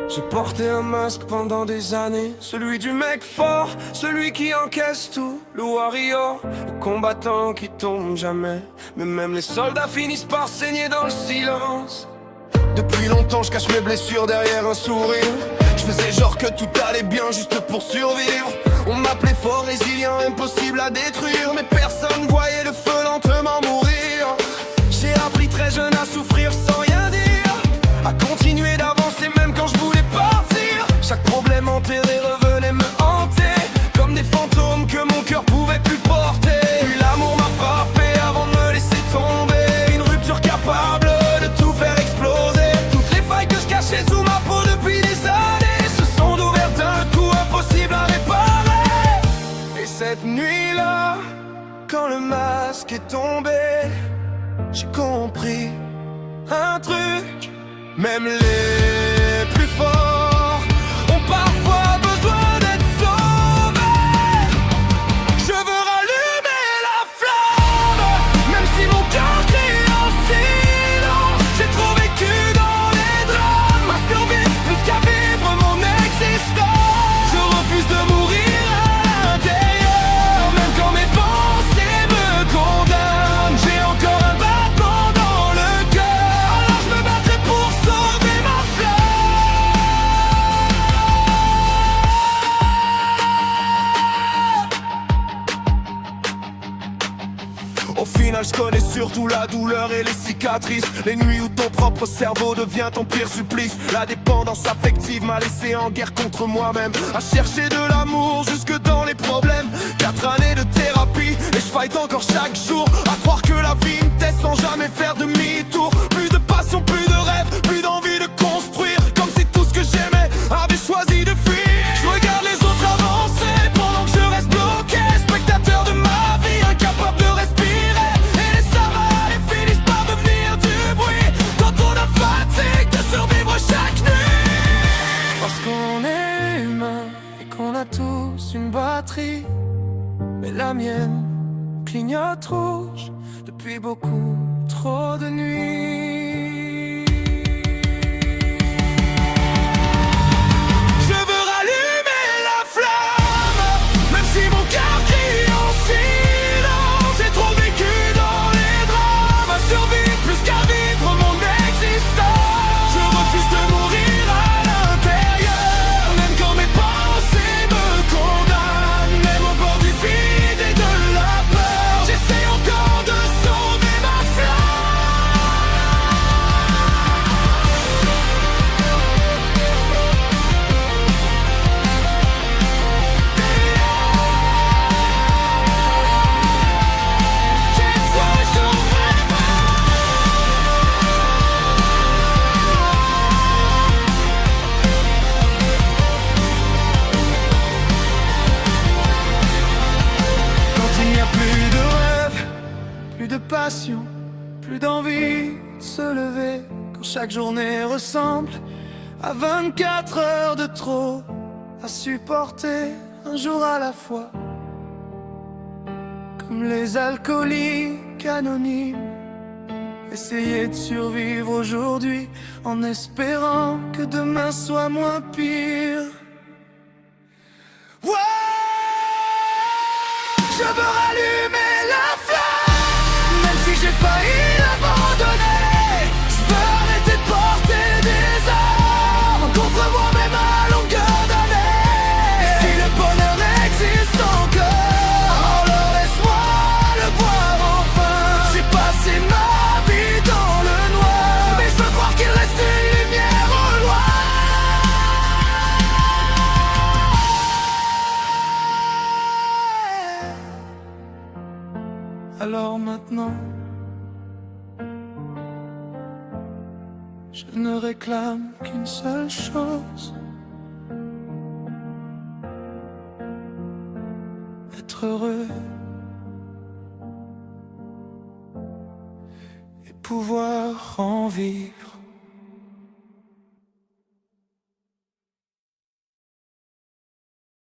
J'ai porté un masque pendant des années, celui du mec fort, celui qui encaisse tout, le warrior, le combattant qui tombe jamais. Mais même les soldats finissent par saigner dans le silence. Depuis longtemps je cache mes blessures derrière un sourire. Je faisais genre que tout allait bien juste pour survivre. On m'appelait fort, résilient, impossible à détruire. Mais personne voyait le feu lentement mourir. J'ai appris très jeune à souffrir sans rien dire, à continuer d'avancer même quand je voulais partir. Chaque problème enterré revenait me hanter, comme des fantômes que mon cœur pouvait plus porter. Puis l'amour m'a frappé avant de me laisser tomber. Une rupture capable de tout faire exploser. Toutes les failles que je cachais sous ma peau depuis des années se sont ouvertes d'un coup, impossible à réparer. Et cette nuit-là, quand le masque est tombé, j'ai compris un truc. Même les plus forts ont parfois besoin d'être sauvés. Je veux rallumer la flamme, même si mon cœur crie en silence. J'ai trop vécu dans les drames, ma survie plus qu'à vivre mon existence. Je refuse de mourir à l'intérieur, même quand mes pensées me condamnent. J'ai encore un battement dans le cœur, alors je me battrai pour sauver ma flamme. Au final je connais surtout la douleur et les cicatrices, les nuits où ton propre cerveau devient ton pire supplice. La dépendance affective m'a laissé en guerre contre moi-même, à chercher de l'amour jusque dans les problèmes. 4 années de thérapie et je fight encore chaque jour, à croire que la vie me teste sans jamais faire demi-tour. Plus de passion, plus de rêve, plus d'envie de construire, comme si tout ce que j'aimais avait choisi de fuir. Je regarde les autres avancer pendant que je reste bloqué, spectateur de ma vie, incapable de respirer. Et les savants finissent par devenir du bruit quand on a fatigue de survivre chaque nuit. Parce qu'on est humain et qu'on a tous une batterie, mais la mienne clignote rouge depuis beaucoup trop de nuits. Je veux rallumer la flamme, même si mon cœur crie en silence. J'ai trop vécu dans les drames, à survivre plus qu'à vivre mon existence. Je refuse de mourir à l'intérieur, même quand mes pensées me condamnent. Même au bord du vide et de la peur, j'essaie encore de sauver ma flamme. Quand il n'y a plus de rêve, plus de passion, plus d'envie de se lever, quand chaque journée ressemble à 24 heures de trop à supporter un jour à la fois, comme les alcooliques anonymes. Essayer de survivre aujourd'hui en espérant que demain soit moins pire. Ouais, je veux rallumer la flamme, même si j'ai failli l'abandonner. Je veux arrêter de porter des armes contre moi-même à longueur d'année. Et si le bonheur existe encore, alors laisse-moi le voir enfin. J'ai passé ma vie dans le noir, mais je veux croire qu'il reste une lumière au loin. Alors maintenant, je ne réclame qu'une seule chose: être heureux et pouvoir en vivre.